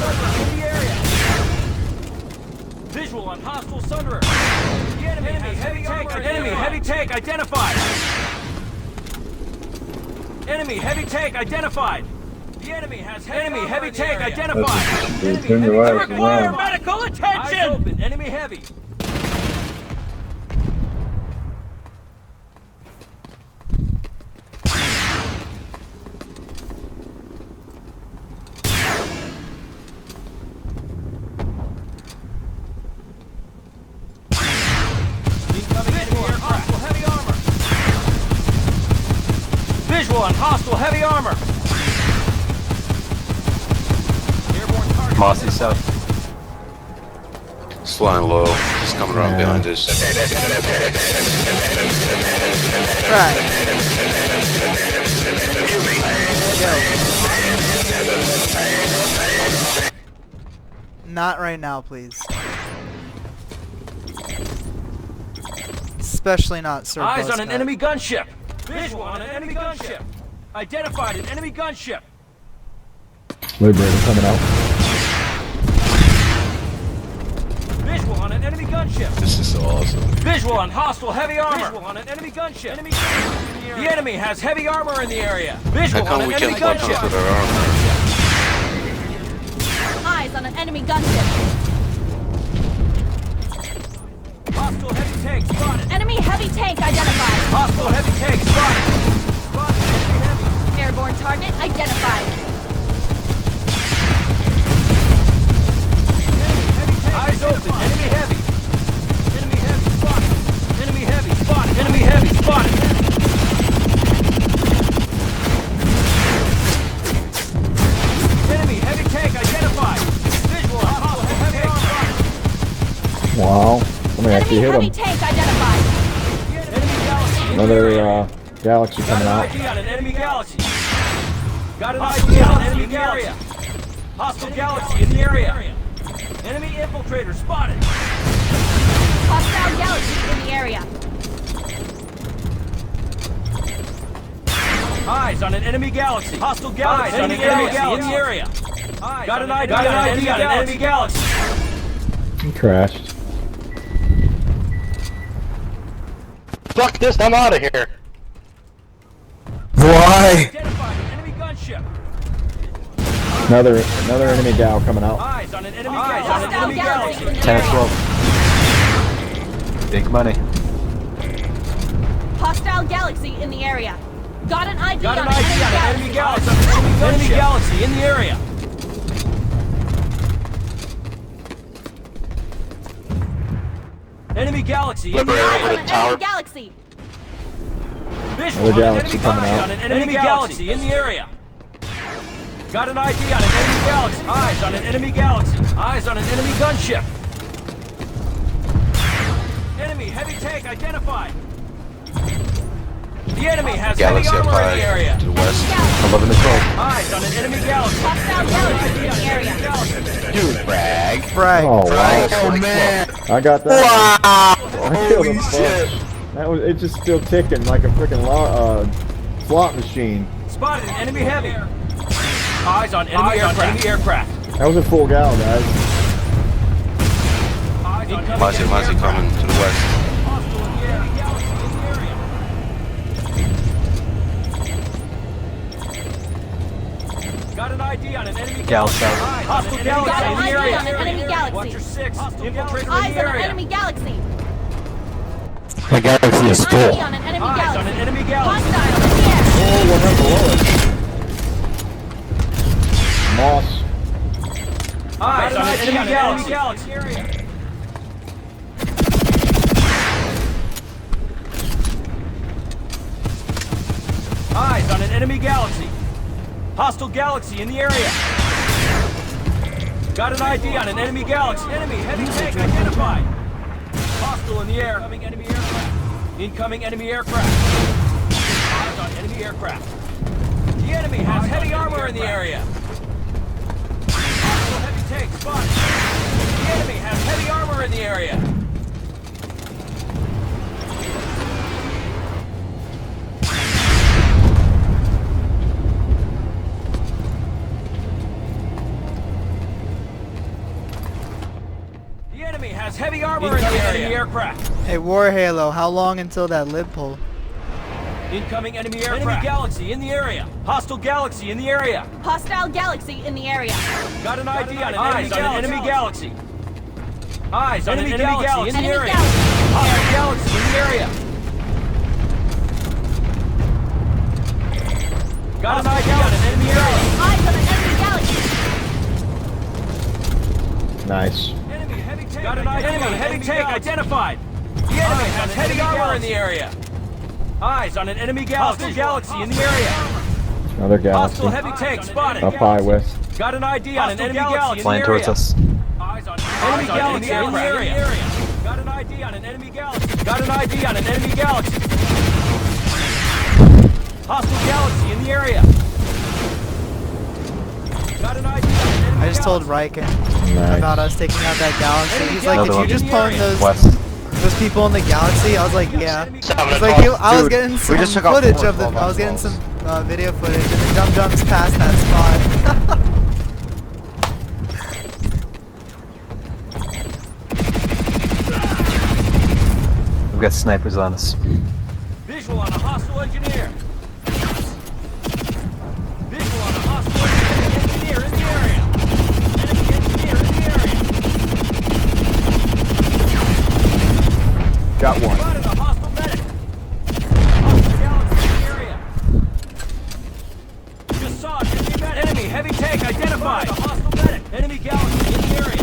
in the area. Visual on hostile Sunderer. The enemy heavy tank. Enemy heavy tank identified. Enemy heavy tank identified. The enemy has heavy tank identified. Turn your lights Require around. medical attention. Eyes open. Enemy heavy. Visual on hostile heavy armor. Airborne target. Mossy south. It's flying low. He's coming around behind us. Right. Not right now, please. Especially not Sir Eyes on an Buzzcut. enemy gunship. Visual on an enemy gunship. Identified an enemy gunship. Liberator coming out. Visual on an enemy gunship. This is so awesome. Visual on hostile heavy armor. Visual on an enemy gunship. The enemy has heavy armor in the area. How Visual on come an we enemy can't club gunship. with our armor? Eyes on an enemy gunship. Hostile heavy tank spotted. Enemy heavy tank identified. Hostile heavy tank spotted. Spotted enemy heavy. Airborne target identified. Eyes open. Enemy heavy. Enemy heavy spotted. Enemy heavy spotted. Enemy heavy spotted. Enemy heavy tank identified. Visual on hostile heavy armor. Wow. Somebody actually Enemy hit heavy him. tank identified. Enemy galaxy. Another galaxy Got coming an out. ID on an enemy galaxy. Got an ID on an enemy galaxy. Hostile galaxy in the area. Enemy infiltrator spotted. Hostile galaxy in the area. Eyes on an enemy galaxy. Hostile galaxy on an enemy galaxy in the area. Got an ID on an enemy galaxy. He crashed. Fuck this, I'm out of here. Why? Identified an enemy gunship. Another enemy gal coming out. Eyes on an enemy Hostile galaxy in the 10 or area. 12. Big money. Hostile galaxy in the area. Got an ID Got on an an ID on an enemy enemy galaxy. galaxy. Enemy galaxy in the area. Enemy galaxy in the Liberator Eyes over on the an tower. enemy galaxy. Visual Another on an galaxy enemy coming galaxy out. on an enemy galaxy in the area. Got an ID on an enemy galaxy. Eyes on an enemy galaxy. Eyes on an enemy gunship. Enemy heavy tank identified. The enemy has Galaxy heavy up armor in high the area. to the west. Galaxy. 11 to 12. Eyes on an enemy galaxy. Hostile galaxy in the area. Dude, brag. Frag. Oh wow. Oh man. I got that. Wow. I killed Holy him. shit. That was it. Just still ticking like a freaking slot machine. Spotted an enemy heavy. Eyes on enemy aircraft. That was a full gal, guys. Eyes on Mozzie coming to the west. Hostile in the air. Galaxy in the area. Got an ID on an enemy Gal galaxy. south. Hostile galaxy Got in an the ID area. on an enemy galaxy. Watch your six. Infiltrator in Eyes the on an area. enemy galaxy. My galaxy is ID full. on an enemy Eyes galaxy. on an enemy galaxy. Hostile in the air. Oh, one right below us. Moss. Eyes on an enemy galaxy. Eyes on an enemy galaxy. Hostile galaxy in the area. Got an ID on an enemy galaxy. Enemy heavy tank identified. Hostile in the air. Incoming enemy aircraft. Incoming enemy aircraft. Eyes on enemy aircraft. The enemy has heavy armor in the area. Hostile heavy tank spotted. The enemy has heavy armor in the area. enemy has heavy armor in the enemy aircraft. Hey, War Halo, how long until that lid pull? Incoming enemy aircraft. Enemy galaxy in the area. Hostile galaxy in the area. Hostile galaxy in the area. Got an ID on an enemy galaxy. Eyes on an enemy galaxy in the area. Hostile galaxy in the area. Got an ID on an enemy area. Eyes on an enemy galaxy. Nice. Enemy heavy tank. Got an ID on an enemy tank identified. The enemy has heavy armor in the area. Eyes on an enemy galaxy. Hostile galaxy in the area. Another galaxy. Hostile heavy tank spotted. Up high, West. Got an ID on an enemy galaxy Flying in the area. towards us. Eyes on enemy galaxy in the area. Got an ID on an enemy galaxy. Got an ID on an enemy galaxy. Hostile galaxy in the area. Got an ID on an enemy I just told galaxy. Riken Nice. about us taking out that galaxy. He's like, Another did you one. just pwn West. those people in the galaxy? I was like, yeah. It's like I was Dude, getting we some just took out footage 4 of them. I was getting 12 some video footage, and the Dum Dums passed that spot. We've got snipers on us. Visual on a hostile engineer. Visual on a hostile engineer in the area. Enemy engineer in the area. Got one. Spotted a hostile medic. Hostile galaxy in the area. Just saw an enemy medic. Enemy heavy tank identified. A hostile medic. Enemy galaxy in the area.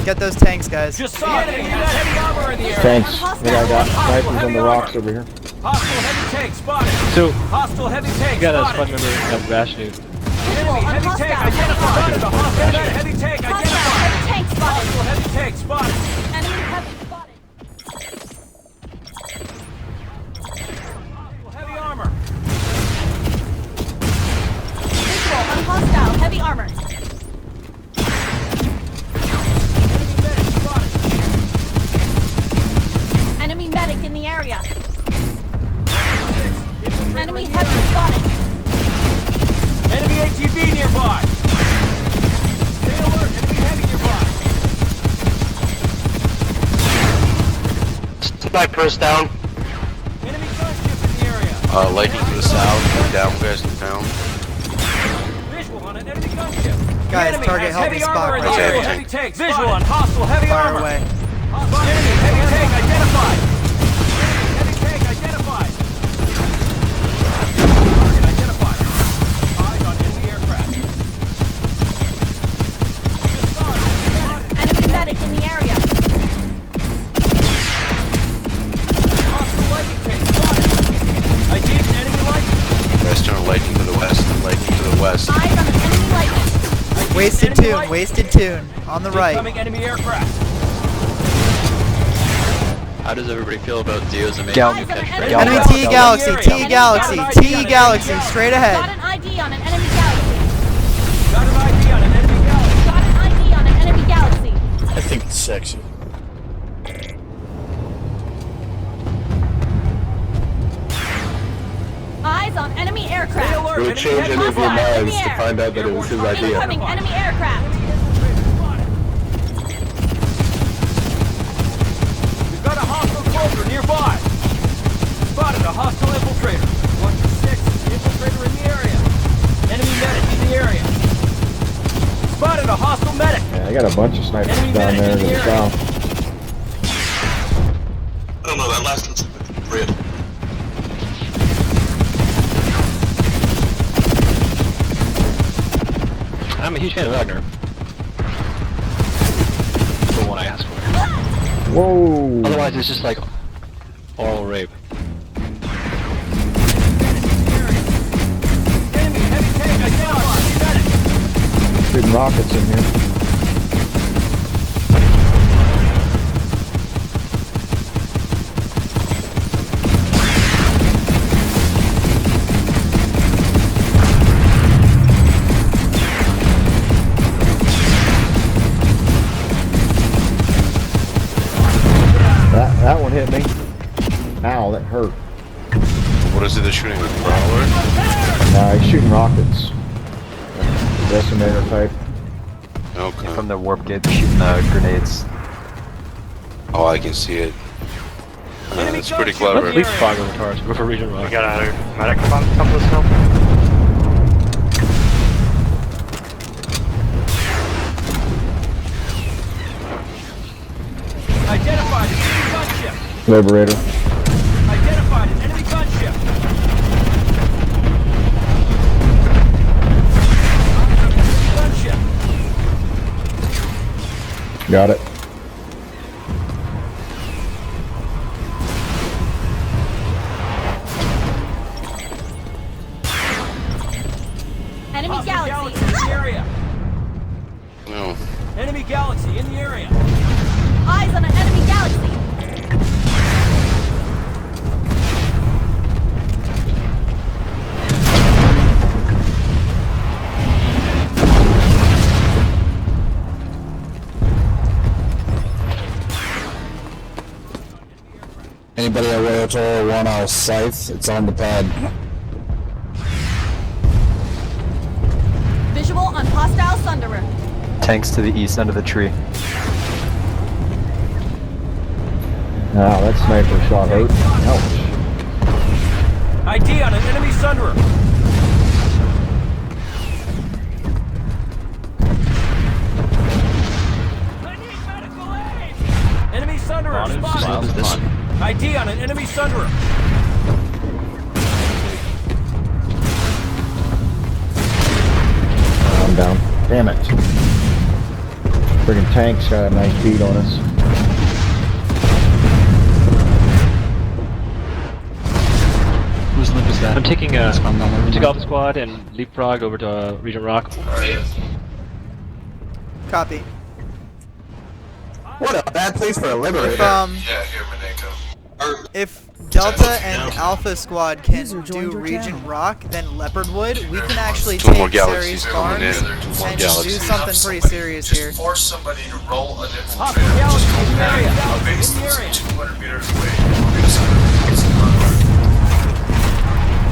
Get those tanks, guys. Just saw an enemy medic. Heavy armor in the area. Tanks. Yeah, I got snipers on the rocks over here. Hostile heavy tank spotted. So, Hostile heavy tank you got a spotted. squad member of Bash Dude. Enemy heavy tank identified. A hostile medic. Heavy tank Hostile identified. heavy tank spotted. Hostile heavy tank spotted. Enemy heavy spotted. Hostile heavy armor. Visual on hostile heavy armor. Enemy medic spotted. Enemy medic in the area. Enemy heavy spotted. Enemy ATV nearby. Stay alert. Enemy heavy nearby. Snipers down. Enemy gunship in the area. Lightning to the south. Go down, guys, go down. Visual on an enemy gunship. Guys, Enemy target has help heavy me spot armor in the right area. there. Heavy tank. Visual on hostile heavy Fire armor. away. Enemy heavy tank identified. Enemy heavy tank identified. Target identified. Eyes on enemy aircraft. Just saw it. Enemy medic in the area. Hostile lightning tank spotted. I need an enemy lightning. Guys, turn lightning to the west. Lightning to the west. Eyes on an enemy lightning. Wasted Enemy tune, light- wasted tune. On the right. Incoming enemy aircraft. How does everybody feel about Dio's amazing Gal- new Eyes on an catchphrase? enemy Enemy galaxy. T Galaxy, T Galaxy, T Galaxy, straight Got ahead. an ID on an enemy galaxy. Got an ID on an enemy galaxy. Got an ID on an enemy galaxy. I think it's sexy. Eyes on enemy Stay aircraft. alert. We'll Enemy change heavy any of your Hostile in the minds to air. find out that it was his idea. Incoming enemy aircraft. We've got a hostile soldier nearby. Spotted a hostile infiltrator. 126, infiltrator in the area. Enemy medic in the area. Spotted a hostile medic. Yeah, I got a bunch of snipers Enemy down medic there in to the the area. south. I don't know, that last one's red. I'm a huge fan of Wagner. The one I asked for. Whoa! Otherwise, it's just like oral rape. Enemy heavy tank identified. Medic. Shooting rockets in here. That one hit me. Ow, that hurt. What is it they're shooting with? Prowler? He's shooting rockets. Decimator type. Okay. From the warp gate, shooting grenades. Oh, I can see it. Enemy That's pretty gunship clever. in the Leap area. fog on the cars. Go for region rock. Got our medic come with us now. Identified an enemy gunship. Liberator. Identified an enemy gunship. Gunship. Got it. Enemy Hostile galaxy. galaxy in the area. No. Enemy galaxy in the area. Eyes on an enemy galaxy. Anybody at Royal 1 out Scythe? It's on the pad. Visual on hostile Thunderer. Tanks to the east under the tree. Ah, that sniper shot hurt. Ouch. ID on an enemy Sunderer. I need medical aid. Enemy Sunderer spotted. ID on an enemy Sunderer. I'm down. Damn it. Friggin' tank's got a nice beat on us. Whose limp is that? I'm taking take Alpha Squad and leapfrog over to Region Rock. Copy. What a bad place for a liberator. Yeah, here, Maneko. If Delta and Alpha Squad can do Region Rock, then Leopardwood, we can actually Two more take galaxies Ceres coming Farms in. Two more and do galaxies. something pretty serious here. Just force somebody to roll an Hostile infiltrator. Just galaxy go in the back area. a base In the that's area. 200 meters away. We're gonna send them to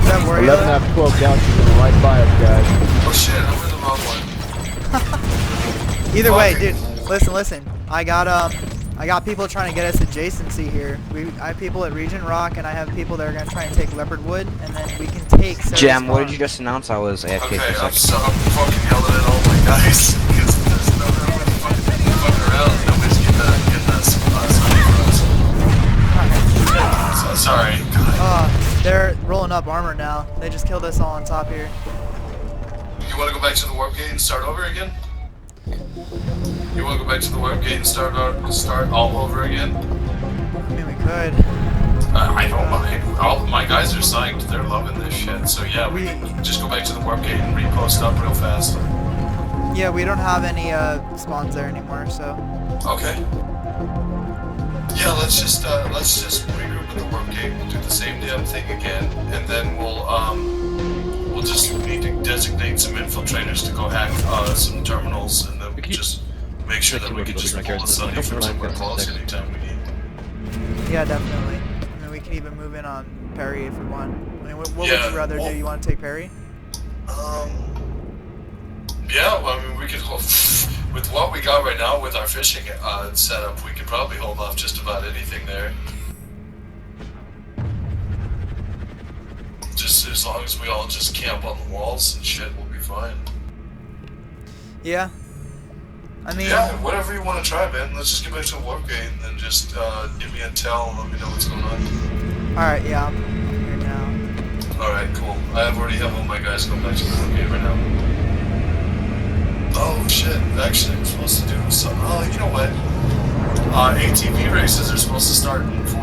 Is that where 11 out of 12 galaxies are right by us, guys. Oh shit, I'm in the wrong one. Either way, dude, listen. I got people trying to get us adjacency here. I have people at Region Rock, and I have people that are gonna try and take Leopardwood, and then we can take Ceres Jam, what did Farms. you just announce? I was AFK Okay, for a I'm second. fucking yelling at all my guys. Because there's no fucking around. Nobody's getting that so sorry. God. They're rolling up armor now. They just killed us all on top here. You want to go back to the warp gate and start over again? You want to go back to the warp gate and start all over again? I mean, we could. I don't mind. All my guys are psyched. They're loving this shit. So yeah, we can just go back to the warp gate and repost up real fast. Yeah, we don't have any spawns there anymore, so. Okay. Yeah, let's just regroup at the warp gate. We'll do the same damn thing again, and then we'll just need to designate some infiltrators to go hack some terminals, and then just make sure that we can just pull the Sunny from somewhere close anytime we need. Yeah, definitely. I mean, we can even move in on Perry if we want. I mean, what would Yeah, you rather well- do? You want to take Perry? Yeah, well, I mean, we could hold, with what we got right now with our fishing setup, we could probably hold off just about anything there. Just as long as we all just camp on the walls and shit, we'll be fine. Yeah. I mean, Yeah, whatever you want to try, man. Let's just get back to the warp gate and then just give me a tell and let me know what's going on. alright, yeah, I'm here now. Alright, cool. I already have all my guys going back to the warp gate right now. Oh shit, actually I'm supposed to do some, you know what? ATV races are supposed to start in 4